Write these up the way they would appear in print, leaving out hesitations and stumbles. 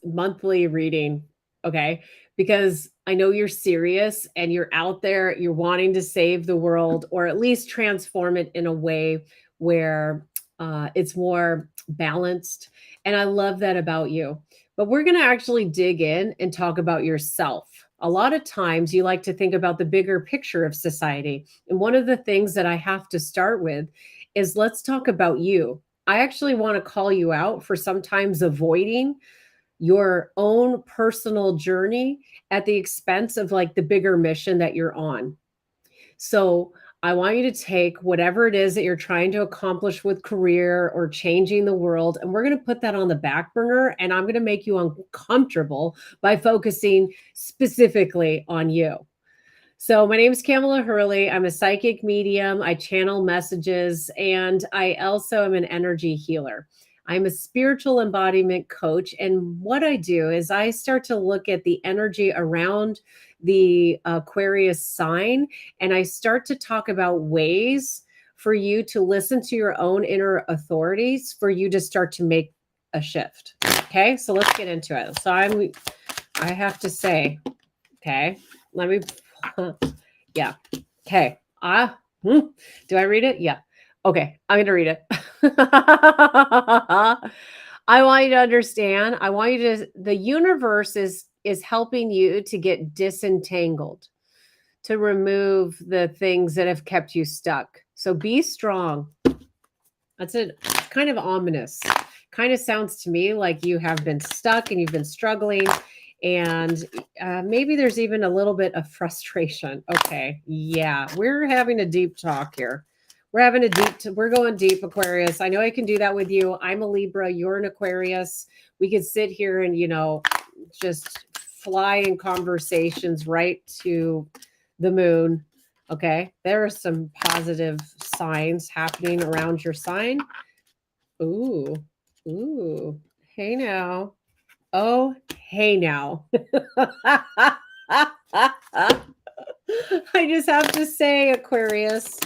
monthly reading, okay? Because I know you're serious and you're out there, you're wanting to save the world or at least transform it in a way where it's more balanced. And I love that about you. But we're going to actually dig in and talk about yourself. A lot of times you like to think about the bigger picture of society. And one of the things that I have to start with is let's talk about you. I actually want to call you out for sometimes avoiding your own personal journey at the expense of like the bigger mission that you're on. So I want you to take whatever it is that you're trying to accomplish with career or changing the world, and we're going to put that on the back burner. And I'm going to make you uncomfortable by focusing specifically on you. So, my name is Kamala Hurley. I'm a psychic medium. I channel messages, and I also am an energy healer. I'm a spiritual embodiment coach. And what I do is I start to look at the energy around the Aquarius sign, and I start to talk about ways for you to listen to your own inner authorities for you to start to make a shift. Okay, so let's get into it. So, I have to say, okay, let me yeah. Okay. Do I read it? Yeah. Okay. I'm going to read it. I want you to understand. I want you to, the universe is helping you to get disentangled, to remove the things that have kept you stuck. So be strong. That's it. Kind of ominous. Kind of sounds to me like you have been stuck and you've been struggling. And maybe there's even a little bit of frustration. Okay. Yeah. We're having a deep talk here. We're going deep, Aquarius. I know I can do that with you. I'm a Libra. You're an Aquarius. We could sit here and, just fly in conversations right to the moon. Okay. There are some positive signs happening around your sign. Ooh. Ooh. Hey now. Oh, hey now. I just have to say, Aquarius,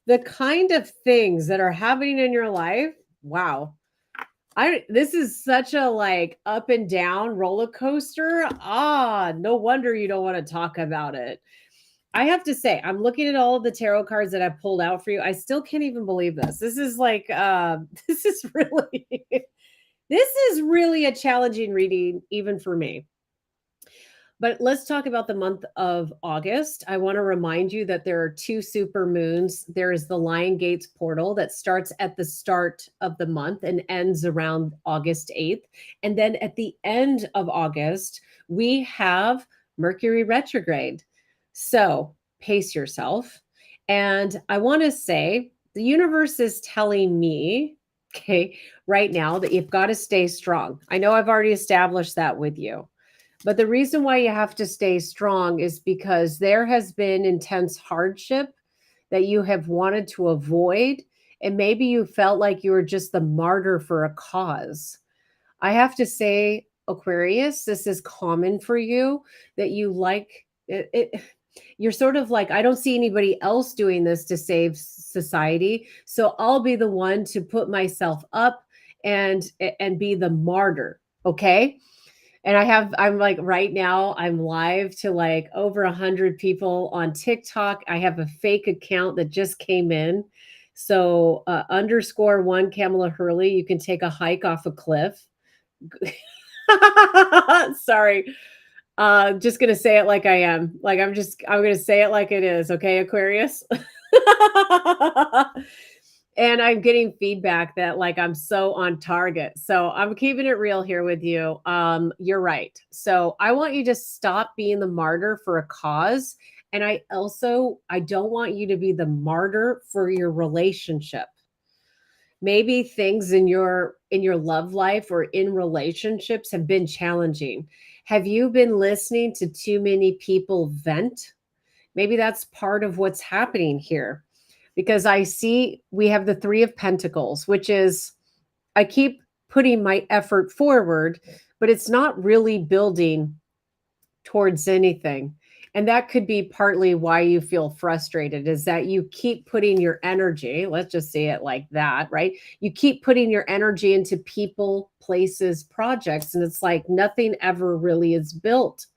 the kind of things that are happening in your life, wow. This is such a like up and down roller coaster. No wonder you don't want to talk about it. I have to say, I'm looking at all of the tarot cards that I've pulled out for you. I still can't even believe this. This is like this is really this is really a challenging reading even for me. But let's talk about the month of August. I want to remind you that there are two super moons. There is the Lion Gates portal that starts at the start of the month and ends around August 8th. And then at the end of August, we have Mercury retrograde. So pace yourself. And I want to say the universe is telling me, okay, right now that you've got to stay strong. I know I've already established that with you. But the reason why you have to stay strong is because there has been intense hardship that you have wanted to avoid. And maybe you felt like you were just the martyr for a cause. I have to say, Aquarius, this is common for you that you like it. You're sort of like, I don't see anybody else doing this to save society. So I'll be the one to put myself up and be the martyr. Okay. And I'm like right now, I'm live to like over 100 people on TikTok. I have a fake account that just came in. So _1 Kamala Hurley, you can take a hike off a cliff. Sorry. Just gonna say it like I am. Like I'm gonna say it like it is, okay, Aquarius? And I'm getting feedback that like I'm so on target. So I'm keeping it real here with you. You're right. So I want you to stop being the martyr for a cause. And I don't want you to be the martyr for your relationship. Maybe things in your love life or in relationships have been challenging. Have you been listening to too many people vent? Maybe that's part of what's happening here because I see we have the 3 of Pentacles, which is I keep putting my effort forward, but it's not really building towards anything. And that could be partly why you feel frustrated, is that you keep putting your energy, let's just say it like that, right? You keep putting your energy into people, places, projects, and it's like nothing ever really is built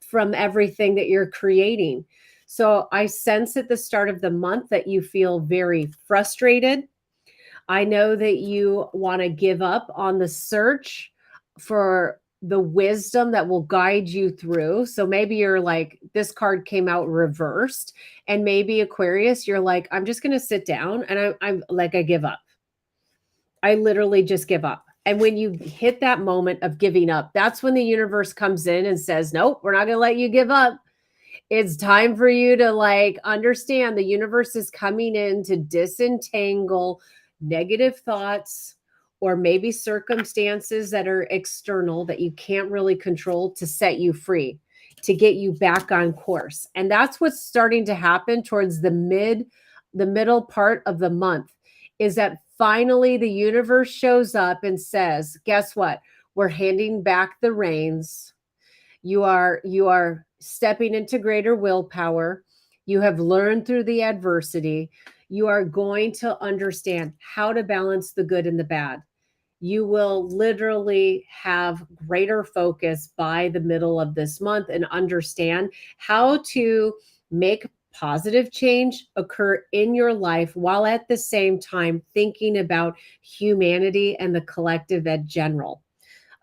from everything that you're creating. So I sense at the start of the month that you feel very frustrated. I know that you want to give up on the search for the wisdom that will guide you through. So maybe you're like, this card came out reversed, and maybe Aquarius, you're like, I'm just going to sit down and I'm like, I give up. I literally just give up. And when you hit that moment of giving up, that's when the universe comes in and says, nope, we're not going to let you give up. It's time for you to like understand the universe is coming in to disentangle negative thoughts or maybe circumstances that are external that you can't really control, to set you free, to get you back on course. And that's what's starting to happen towards the middle part of the month, is that finally the universe shows up and says, guess what? We're handing back the reins. You are stepping into greater willpower. You have learned through the adversity. You are going to understand how to balance the good and the bad. You will literally have greater focus by the middle of this month and understand how to make positive change occur in your life while at the same time thinking about humanity and the collective in general.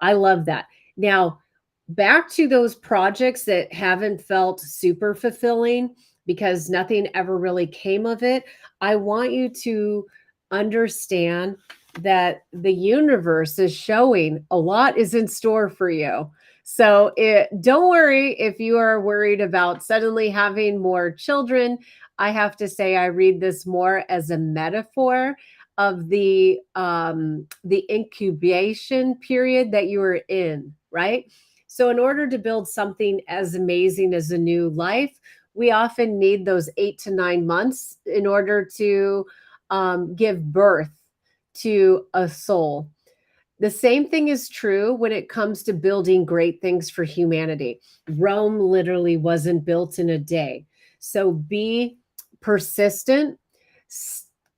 I love that. Now, back to those projects that haven't felt super fulfilling because nothing ever really came of it. I want you to understand that the universe is showing a lot is in store for you. So don't worry if you are worried about suddenly having more children. I have to say, I read this more as a metaphor of the incubation period that you are in, right? So in order to build something as amazing as a new life, we often need those 8 to 9 months in order to give birth to a soul. The same thing is true when it comes to building great things for humanity. Rome literally wasn't built in a day. So be persistent,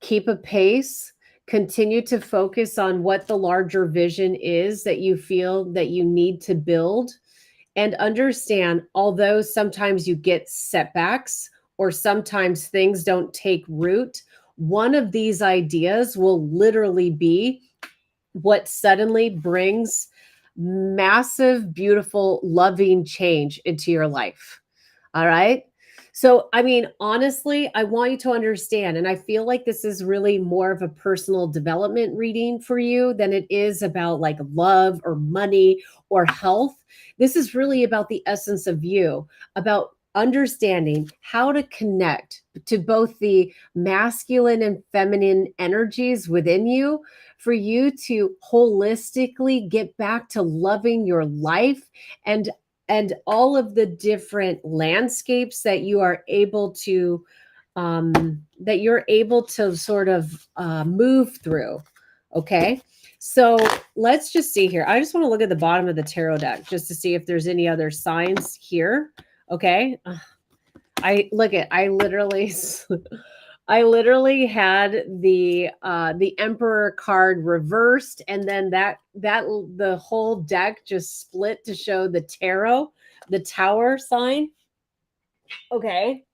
keep a pace, continue to focus on what the larger vision is that you feel that you need to build, and understand, although sometimes you get setbacks or sometimes things don't take root, one of these ideas will literally be what suddenly brings massive, beautiful, loving change into your life. All right. So, I mean, honestly, I want you to understand, and I feel like this is really more of a personal development reading for you than it is about like love or money or health. This is really about the essence of you, about understanding how to connect to both the masculine and feminine energies within you, for you to holistically get back to loving your life and all of the different landscapes that you are able to sort of move through. Okay. So let's just see here. I just want to look at the bottom of the tarot deck just to see if there's any other signs here. Okay. I literally I literally had the Emperor card reversed, and then that the whole deck just split to show the tarot, the Tower sign. Okay.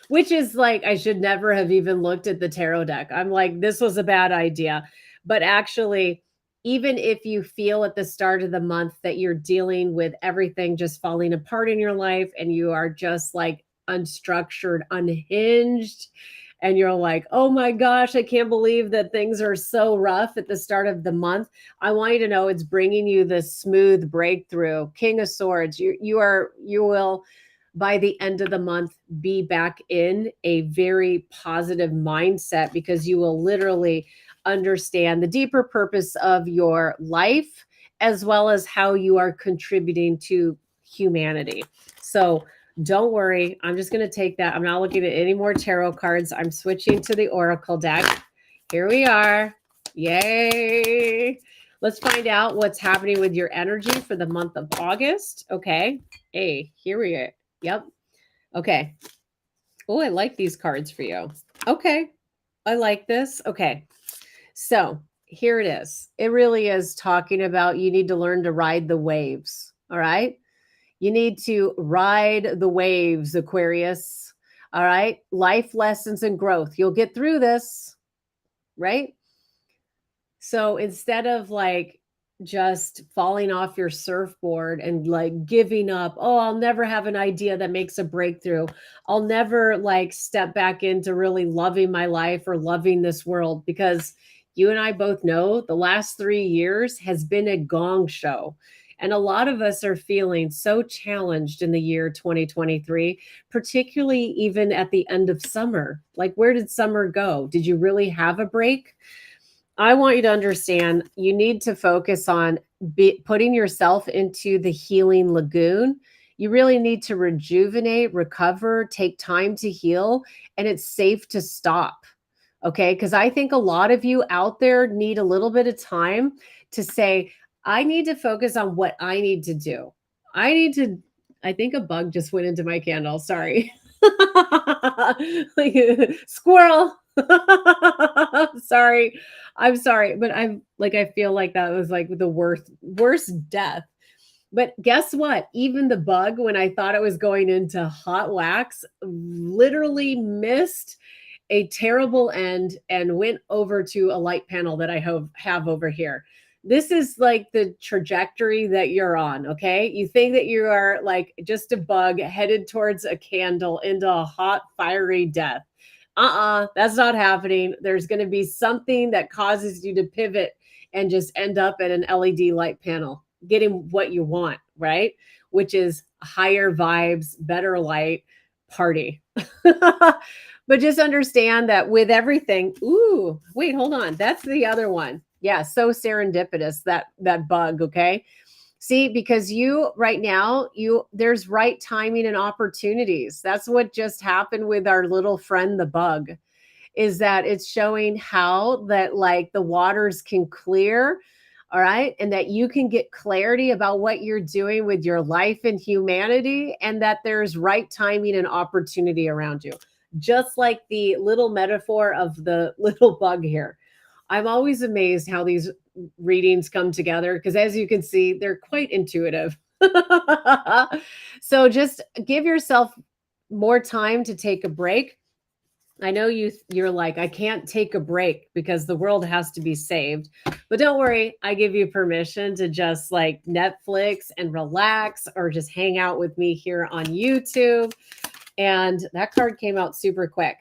Which is like, I should never have even looked at the tarot deck. I'm like, this was a bad idea. But actually, even if you feel at the start of the month that you're dealing with everything just falling apart in your life and you are just like unstructured, unhinged, and you're like, oh my gosh, I can't believe that things are so rough at the start of the month. I want you to know it's bringing you the smooth breakthrough. King of Swords, you will by the end of the month be back in a very positive mindset, because you will literally understand the deeper purpose of your life as well as how you are contributing to humanity. So don't worry. I'm just going to take that. I'm not looking at any more tarot cards. I'm switching to the Oracle deck. Here we are. Yay. Let's find out what's happening with your energy for the month of August. Okay. Hey, here we are. Yep. Okay. Oh, I like these cards for you. Okay. I like this. Okay. So here it is. It really is talking about you need to learn to ride the waves. All right. You need to ride the waves, Aquarius. All right. Life lessons and growth. You'll get through this, right? So instead of like just falling off your surfboard and like giving up, oh, I'll never have an idea that makes a breakthrough. I'll never like step back into really loving my life or loving this world, because you and I both know the last 3 years has been a gong show. And a lot of us are feeling so challenged in the year 2023, particularly even at the end of summer. Like, where did summer go? Did you really have a break? I want you to understand you need to focus on putting yourself into the healing lagoon. You really need to rejuvenate, recover, take time to heal, and it's safe to stop. Okay. Because I think a lot of you out there need a little bit of time to say, I need to focus on what I need to do. I think a bug just went into my candle. Sorry. Like, squirrel. Sorry. I'm sorry, but I'm like, I feel like that was like the worst death. But guess what? Even the bug, when I thought it was going into hot wax, literally missed a terrible end and went over to a light panel that I have over here. This is like the trajectory that you're on, okay? You think that you are like just a bug headed towards a candle into a hot, fiery death. That's not happening. There's going to be something that causes you to pivot and just end up at an LED light panel, getting what you want, right? Which is higher vibes, better light, party. But just understand that with everything, ooh, wait, hold on. That's the other one. Yeah, so serendipitous, that bug, okay? See, because you right now, there's right timing and opportunities. That's what just happened with our little friend the bug, is that it's showing how that like the waters can clear, all right, and that you can get clarity about what you're doing with your life and humanity, and that there's right timing and opportunity around you. Just like the little metaphor of the little bug here. I'm always amazed how these readings come together, because as you can see, they're quite intuitive. So just give yourself more time to take a break. I know you're like, I can't take a break because the world has to be saved. But don't worry, I give you permission to just like Netflix and relax, or just hang out with me here on YouTube. And that card came out super quick.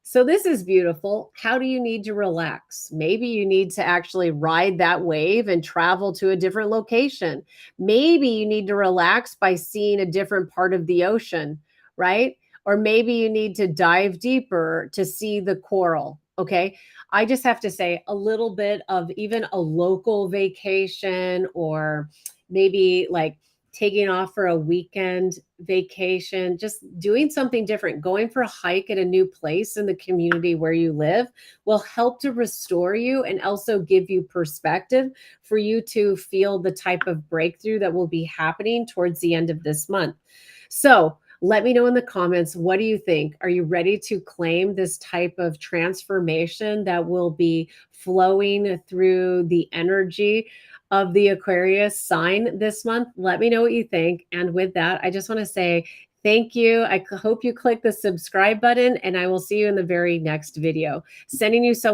So this is beautiful. How do you need to relax? Maybe you need to actually ride that wave and travel to a different location. Maybe you need to relax by seeing a different part of the ocean, right? Or maybe you need to dive deeper to see the coral. Okay. I just have to say a little bit of even a local vacation, or maybe like taking off for a weekend vacation, just doing something different, going for a hike at a new place in the community where you live will help to restore you and also give you perspective for you to feel the type of breakthrough that will be happening towards the end of this month. So let me know in the comments, what do you think? Are you ready to claim this type of transformation that will be flowing through the energy of the Aquarius sign this month? Let me know what you think. And with that, I just want to say thank you. I hope you click the subscribe button, and I will see you in the very next video. Sending you so much